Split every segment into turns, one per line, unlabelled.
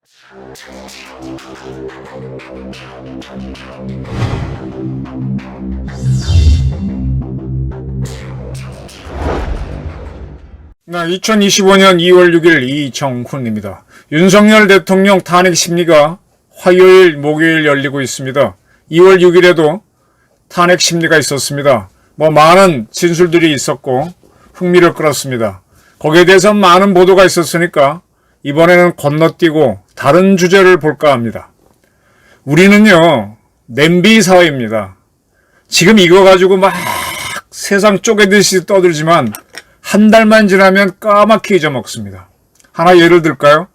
2025년 2월 6일 이정훈입니다. 윤석열 대통령 탄핵 심리가 화요일, 목요일 열리고 있습니다. 2월 6일에도 탄핵 심리가 있었습니다. 많은 진술들이 있었고 흥미를 끌었습니다. 거기에 대해서 많은 보도가 있었으니까 이번에는 건너뛰고 다른 주제를 볼까 합니다. 우리는요, 냄비 사회입니다. 지금 이거 가지고 막 세상 쪼개듯이 떠들지만 한 달만 지나면 까맣게 잊어먹습니다. 하나 예를 들까요?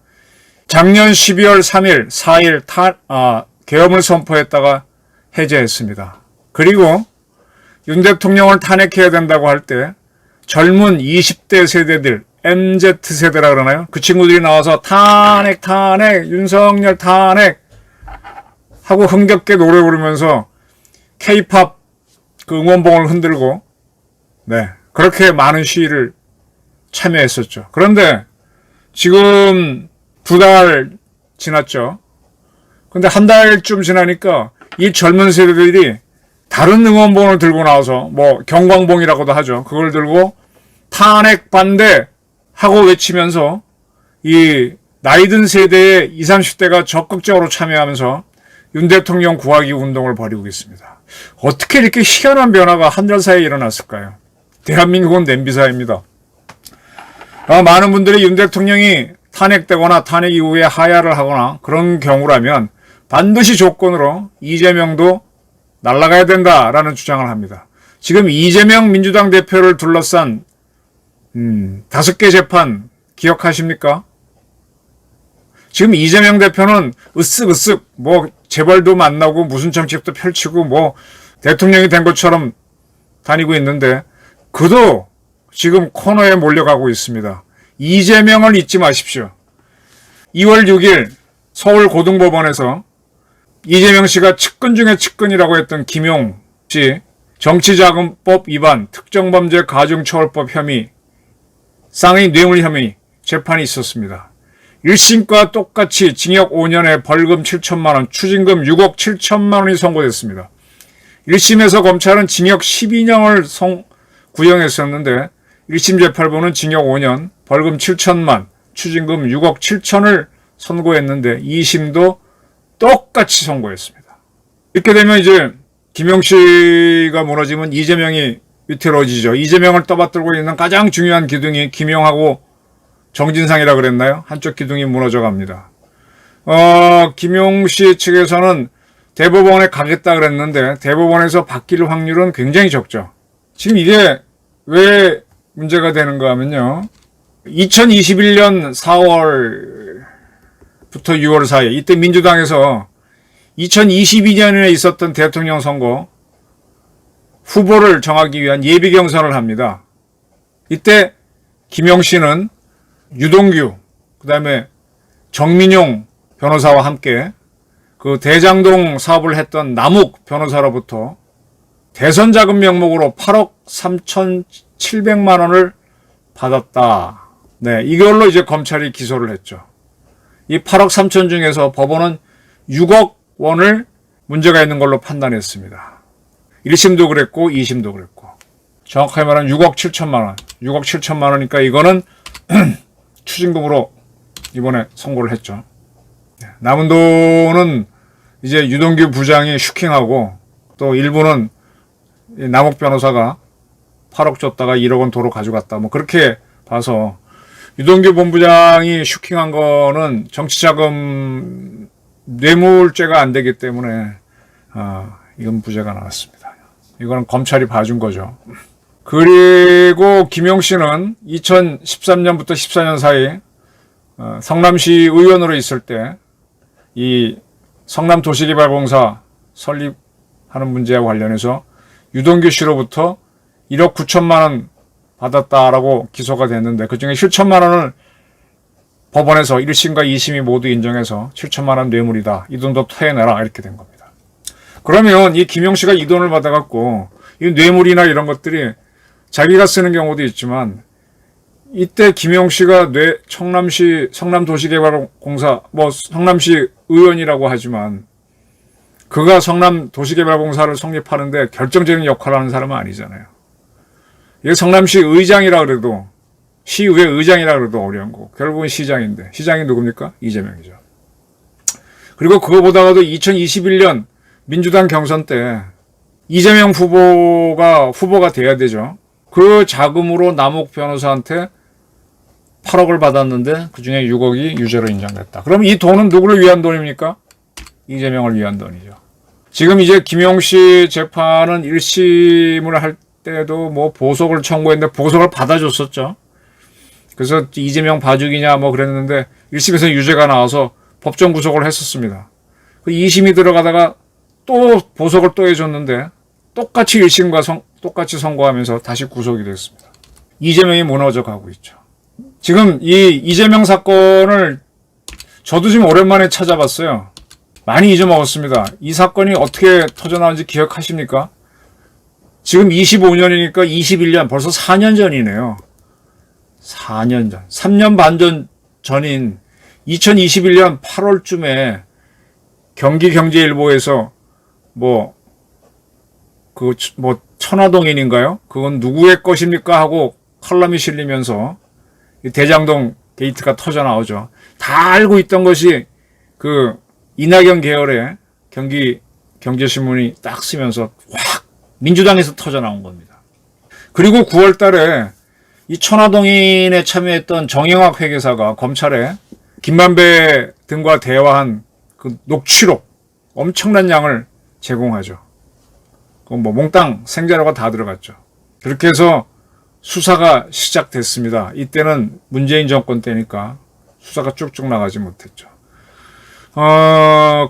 작년 12월 3일, 4일 계엄을 선포했다가 해제했습니다. 그리고 윤 대통령을 탄핵해야 된다고 할 때 젊은 20대 세대들, MZ세대라 그러나요? 그 친구들이 나와서 탄핵, 윤석열 탄핵 하고 흥겹게 노래 부르면서 K-팝 그 응원봉을 흔들고 그렇게 많은 시위를 참여했었죠. 그런데 지금 2달 지났죠. 근데 한 달쯤 지나니까 이 젊은 세대들이 다른 응원봉을 들고 나와서 경광봉이라고도 하죠. 그걸 들고 탄핵 반대 하고 외치면서 이 나이든 세대의 20, 30대가 적극적으로 참여하면서 윤 대통령 구하기 운동을 벌이고 있습니다. 어떻게 이렇게 희한한 변화가 한 달 사이에 일어났을까요? 대한민국은 냄비사입니다. 많은 분들이 윤 대통령이 탄핵되거나 탄핵 이후에 하야를 하거나 그런 경우라면 반드시 조건으로 이재명도 날아가야 된다라는 주장을 합니다. 지금 이재명 민주당 대표를 둘러싼 5개 재판 기억하십니까? 지금 이재명 대표는 으쓱으쓱 재벌도 만나고 무슨 정책도 펼치고 대통령이 된 것처럼 다니고 있는데 그도 지금 코너에 몰려가고 있습니다. 이재명을 잊지 마십시오. 2월 6일 서울고등법원에서 이재명 씨가 측근 중에 측근이라고 했던 김용 씨 정치자금법 위반, 특정범죄 가중처벌법 혐의, 쌍의 뇌물 혐의 재판이 있었습니다. 1심과 똑같이 징역 5년에 벌금 7천만 원, 추징금 6억 7천만 원이 선고됐습니다. 1심에서 검찰은 징역 12년을 구형했었는데 1심 재판부는 징역 5년, 벌금 7천만, 추징금 6억 7천을 선고했는데 2심도 똑같이 선고했습니다. 이렇게 되면 이제 김용 씨가 무너지면 이재명이 위태로워지죠. 이재명을 떠받들고 있는 가장 중요한 기둥이 김용하고 정진상이라 그랬나요? 한쪽 기둥이 무너져 갑니다. 김용 씨 측에서는 대법원에 가겠다 그랬는데 대법원에서 바뀔 확률은 굉장히 적죠. 지금 이게 왜 문제가 되는가 하면요. 2021년 4월부터 6월 사이 이때 민주당에서 2022년에 있었던 대통령 선거 후보를 정하기 위한 예비 경선을 합니다. 이때 김용 씨는 유동규, 그 다음에 정민용 변호사와 함께 그 대장동 사업을 했던 남욱 변호사로부터 대선 자금 명목으로 8억 3,700만 원을 받았다. 이걸로 이제 검찰이 기소를 했죠. 이 8억 3천 중에서 법원은 6억 원을 문제가 있는 걸로 판단했습니다. 1심도 그랬고 2심도 그랬고 정확하게 말하면 6억 7천만 원. 6억 7천만 원이니까 이거는 추징금으로 이번에 선고를 했죠. 남은 돈은 이제 유동규 부장이 슈킹하고 또 일부는 남욱 변호사가 8억 줬다가 1억 원 도로 가져갔다. 그렇게 봐서 유동규 본부장이 슈킹한 거는 정치자금 뇌물죄가 안 되기 때문에 이건 무죄가 나왔습니다. 이거는 검찰이 봐준 거죠. 그리고 김용 씨는 2013년부터 14년 사이 성남시 의원으로 있을 때 이 성남도시개발공사 설립하는 문제와 관련해서 유동규 씨로부터 1억 9천만 원 받았다라고 기소가 됐는데 그중에 7천만 원을 법원에서 1심과 2심이 모두 인정해서 7천만 원 뇌물이다. 이 돈도 토해내라. 이렇게 된 겁니다. 그러면 이 김용 씨가 이 돈을 받아갖고 이 뇌물이나 이런 것들이 자기가 쓰는 경우도 있지만 이때 김용씨가 성남시 성남도시개발공사 성남시 의원이라고 하지만 그가 성남도시개발공사를 성립하는데 결정적인 역할을 하는 사람은 아니잖아요. 이게 성남시 의장이라 그래도 시의회 의장이라 그래도 어려운 거고 결국은 시장인데 시장이 누굽니까? 이재명이죠. 그리고 그거보다도 2021년 민주당 경선 때 이재명 후보가 돼야 되죠. 그 자금으로 남욱 변호사한테 8억을 받았는데 그중에 6억이 유죄로 인정됐다. 그럼 이 돈은 누구를 위한 돈입니까? 이재명을 위한 돈이죠. 지금 이제 김용씨 재판은 1심을 할 때도 보석을 청구했는데 보석을 받아줬었죠. 그래서 이재명 봐주기냐 그랬는데 1심에서 유죄가 나와서 법정 구속을 했었습니다. 2심이 들어가다가 또 보석을 또 해줬는데 똑같이 1심과 똑같이 선고하면서 다시 구속이 됐습니다. 이재명이 무너져 가고 있죠. 지금 이 이재명 사건을 저도 지금 오랜만에 찾아봤어요. 많이 잊어먹었습니다. 이 사건이 어떻게 터져나온지 기억하십니까? 지금 25년이니까 21년, 벌써 4년 전이네요. 4년 전. 3년 반 전인 2021년 8월쯤에 경기경제일보에서 천화동인인가요? 그건 누구의 것입니까? 하고 칼럼이 실리면서 대장동 게이트가 터져 나오죠. 다 알고 있던 것이 그 이낙연 계열의 경제신문이 딱 쓰면서 확 민주당에서 터져 나온 겁니다. 그리고 9월 달에 이 천화동인에 참여했던 정영학 회계사가 검찰에 김만배 등과 대화한 그 녹취록 엄청난 양을 제공하죠. 그건 몽땅 생자료가 다 들어갔죠. 그렇게 해서 수사가 시작됐습니다. 이때는 문재인 정권 때니까 수사가 쭉쭉 나가지 못했죠.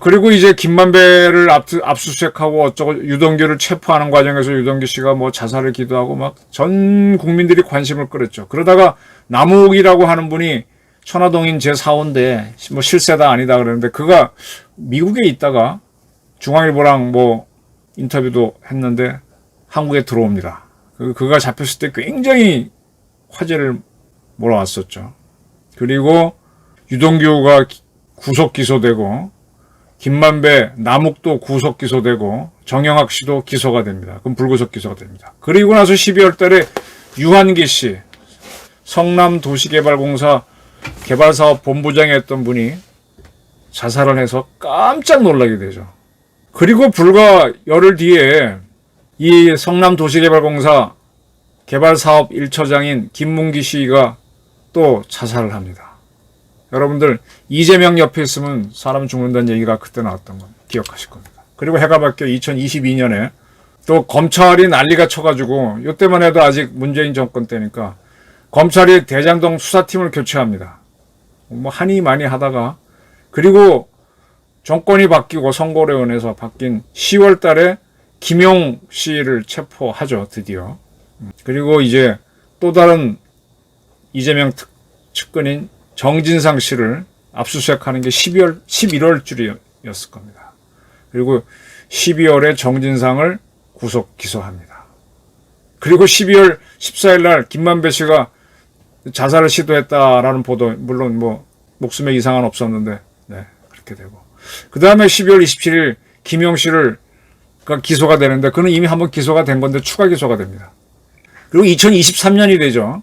그리고 이제 김만배를 압수수색하고 어쩌고 유동규를 체포하는 과정에서 유동규 씨가 자살을 기도하고 전 국민들이 관심을 끌었죠. 그러다가 남욱이라고 하는 분이 천화동인 제4호인데 실세다 아니다 그러는데 그가 미국에 있다가 중앙일보랑 인터뷰도 했는데 한국에 들어옵니다. 그가 잡혔을 때 굉장히 화제를 몰아왔었죠. 그리고 유동규가 구속 기소되고 김만배, 남욱도 구속 기소되고 정영학 씨도 기소가 됩니다. 그럼 불구속 기소가 됩니다. 그리고 나서 12월 달에 유한기 씨, 성남도시개발공사 개발사업 본부장이었던 분이 자살을 해서 깜짝 놀라게 되죠. 그리고 불과 열흘 뒤에 이 성남도시개발공사 개발사업 1처장인 김문기 씨가 또 자살을 합니다. 여러분들 이재명 옆에 있으면 사람 죽는다는 얘기가 그때 나왔던 건 기억하실 겁니다. 그리고 해가 바뀌어 2022년에 또 검찰이 난리가 쳐가지고 이때만 해도 아직 문재인 정권 때니까 검찰이 대장동 수사팀을 교체합니다. 하니 많이 하다가 그리고 정권이 바뀌고 선거로 인해서 바뀐 10월 달에 김용 씨를 체포하죠. 드디어. 그리고 이제 또 다른 이재명 측근인 정진상 씨를 압수수색하는 게 11월 줄이었을 겁니다. 그리고 12월에 정진상을 구속 기소합니다. 그리고 12월 14일 날 김만배 씨가 자살을 시도했다라는 보도, 물론 목숨에 이상은 없었는데, 네, 그렇게 되고. 그 다음에 12월 27일 김용 씨를 기소가 되는데, 그는 이미 한번 기소가 된 건데 추가 기소가 됩니다. 그리고 2023년이 되죠.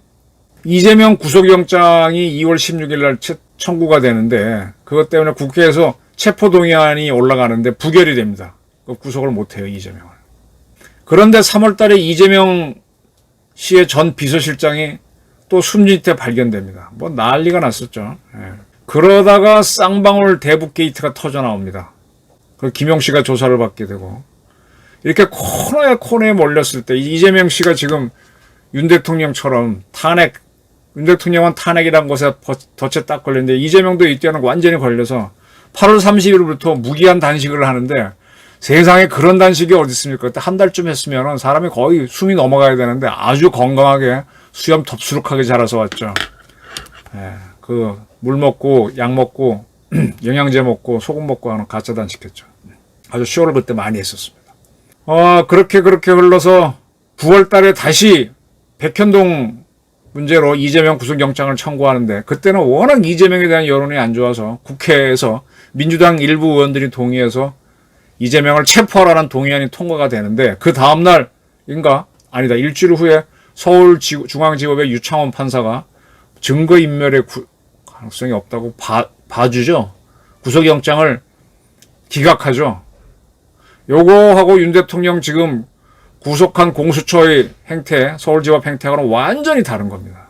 이재명 구속영장이 2월 16일 날 청구가 되는데 그것 때문에 국회에서 체포동의안이 올라가는데 부결이 됩니다. 구속을 못해요, 이재명을. 그런데 3월 달에 이재명 씨의 전 비서실장이 또 숨짓에 발견됩니다. 난리가 났었죠. 예. 그러다가 쌍방울 대북 게이트가 터져 나옵니다. 그리고 김용 씨가 조사를 받게 되고 이렇게 코너에 몰렸을 때 이재명 씨가 지금 윤 대통령처럼 윤 대통령은 탄핵이란 것에 덫에 딱 걸렸는데 이재명도 이때는 완전히 걸려서 8월 30일부터 무기한 단식을 하는데 세상에 그런 단식이 어디 있습니까? 그때 한 달쯤 했으면 사람이 거의 숨이 넘어가야 되는데 아주 건강하게 수염 덥수룩하게 자라서 왔죠. 예, 물 먹고 약 먹고 영양제 먹고 소금 먹고 하는 가짜 단식했죠. 아주 쇼를 그때 많이 했었습니다. 그렇게 흘러서 9월 달에 다시 백현동 문제로 이재명 구속영장을 청구하는데 그때는 워낙 이재명에 대한 여론이 안 좋아서 국회에서 민주당 일부 의원들이 동의해서 이재명을 체포하라는 동의안이 통과가 되는데 그 다음날인가? 아니다. 일주일 후에 서울중앙지법의 유창원 판사가 증거인멸의 가능성이 없다고 봐주죠. 구속영장을 기각하죠. 요거하고 윤 대통령 지금 구속한 공수처의 행태, 서울지법 행태하고는 완전히 다른 겁니다.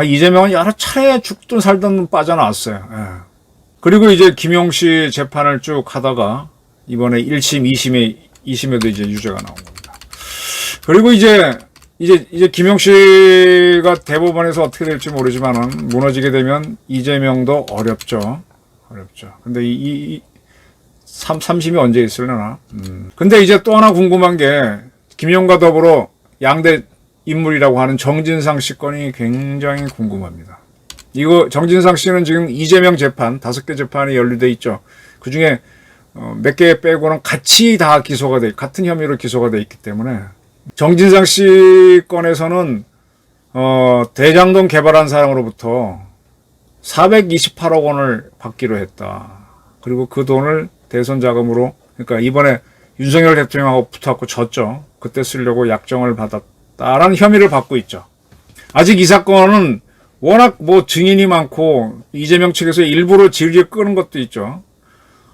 이재명은 여러 차례 죽든 살든 빠져나왔어요. 예. 그리고 이제 김용씨 재판을 쭉 하다가 이번에 1심, 2심에도 이제 유죄가 나온 겁니다. 그리고 이제 김용씨가 대법원에서 어떻게 될지 모르지만은 무너지게 되면 이재명도 어렵죠. 근데 3심이 언제 있으려나? 근데 이제 또 하나 궁금한 게 김용과 더불어 양대 인물이라고 하는 정진상 씨 건이 굉장히 궁금합니다. 이거 정진상 씨는 지금 이재명 재판 5개 재판이 연루돼 있죠. 그 중에 몇 개 빼고는 같이 다 같은 혐의로 기소가 돼 있기 때문에 정진상 씨 건에서는 대장동 개발한 사람으로부터 428억 원을 받기로 했다. 그리고 그 돈을 대선 자금으로, 그러니까 이번에 윤석열 대통령하고 붙어갖고 졌죠. 그때 쓰려고 약정을 받았다라는 혐의를 받고 있죠. 아직 이 사건은 워낙 증인이 많고 이재명 측에서 일부러 질질 끄는 것도 있죠.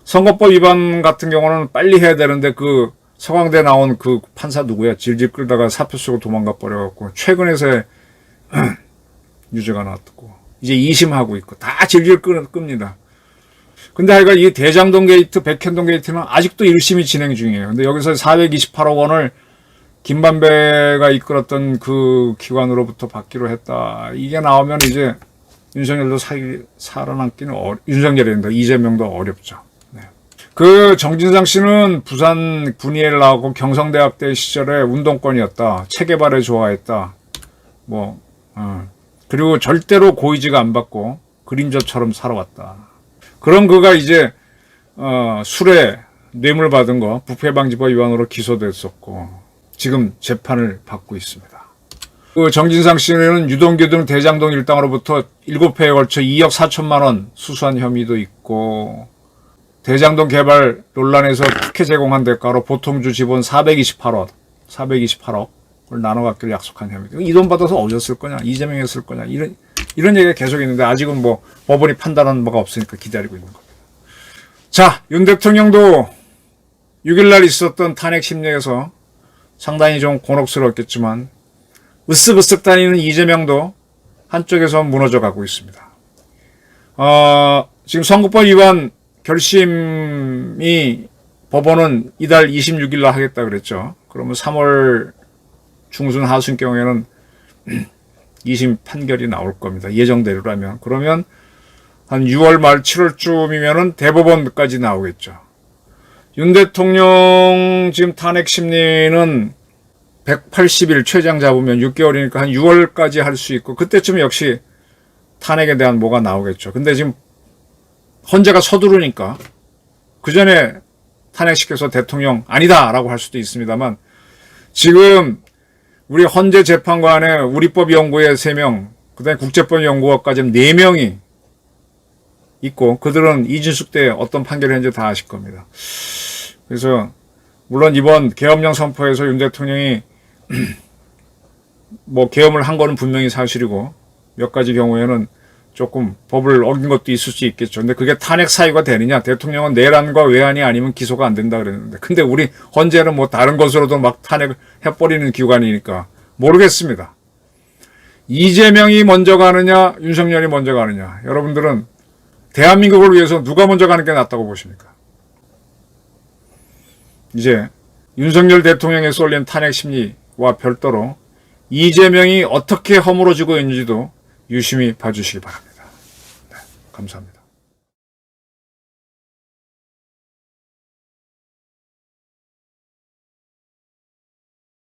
선거법 위반 같은 경우는 빨리 해야 되는데 그 서강대 나온 그 판사 누구야? 질질 끌다가 사표 쓰고 도망가 버려갖고 최근에서야 유죄가 나왔고 이제 2심하고 있고 다 질질 끕니다. 근데 하여간 이 대장동 게이트, 백현동 게이트는 아직도 1심이 진행 중이에요. 근데 여기서 428억 원을 김만배가 이끌었던 그 기관으로부터 받기로 했다. 이게 나오면 이제 윤석열도 살아남기는 윤석열입니다. 이재명도 어렵죠. 네. 그 정진상 씨는 부산 군의회를 나오고 경성대학대 시절에 운동권이었다. 체계발을 좋아했다. 그리고 절대로 고위직을 안 받고 그림자처럼 살아왔다. 그런 그가 이제 술에 뇌물 받은 거 부패방지법 위반으로 기소됐었고 지금 재판을 받고 있습니다. 그 정진상 씨는 유동규 등 대장동 일당으로부터 7회에 걸쳐 2억 4천만 원 수수한 혐의도 있고 대장동 개발 논란에서 특혜 제공한 대가로 보통주 지분 428억을 나눠 갖기로 약속한 혐의. 이 돈 받아서 어디서 쓸 거냐? 이재명이 쓸 거냐? 이런 얘기가 계속 있는데 아직은 법원이 판단하는 바가 없으니까 기다리고 있는 겁니다. 자, 윤 대통령도 6일날 있었던 탄핵 심리에서 상당히 좀 곤혹스러웠겠지만 으쓱으쓱 다니는 이재명도 한쪽에서 무너져 가고 있습니다. 지금 선거법 위반 결심이 법원은 이달 26일날 하겠다 그랬죠. 그러면 3월 중순 하순 경우에는 2심 판결이 나올 겁니다. 예정대로라면. 그러면 한 6월 말 7월쯤이면은 대법원까지 나오겠죠. 윤 대통령 지금 탄핵 심리는 180일 최장 잡으면 6개월이니까 한 6월까지 할 수 있고 그때쯤 역시 탄핵에 대한 뭐가 나오겠죠. 근데 지금 헌재가 서두르니까 그 전에 탄핵시켜서 대통령 아니다라고 할 수도 있습니다만 지금 우리 헌재 재판관에 우리법 연구회 3명, 그 다음에 국제법 연구원까지 4명이 있고 그들은 이준숙 때 어떤 판결을 했는지 다 아실 겁니다. 그래서 물론 이번 계엄령 선포에서 윤 대통령이 계엄을 한 거는 분명히 사실이고 몇 가지 경우에는 조금 법을 어긴 것도 있을 수 있겠죠. 근데 그게 탄핵 사유가 되느냐? 대통령은 내란과 외환이 아니면 기소가 안 된다 그랬는데. 근데 우리 헌재는 다른 것으로도 막 탄핵을 해버리는 기관이니까 모르겠습니다. 이재명이 먼저 가느냐, 윤석열이 먼저 가느냐. 여러분들은 대한민국을 위해서 누가 먼저 가는 게 낫다고 보십니까? 이제 윤석열 대통령에 쏠린 탄핵 심리와 별도로 이재명이 어떻게 허물어지고 있는지도 유심히 봐주시기 바랍니다. 네, 감사합니다.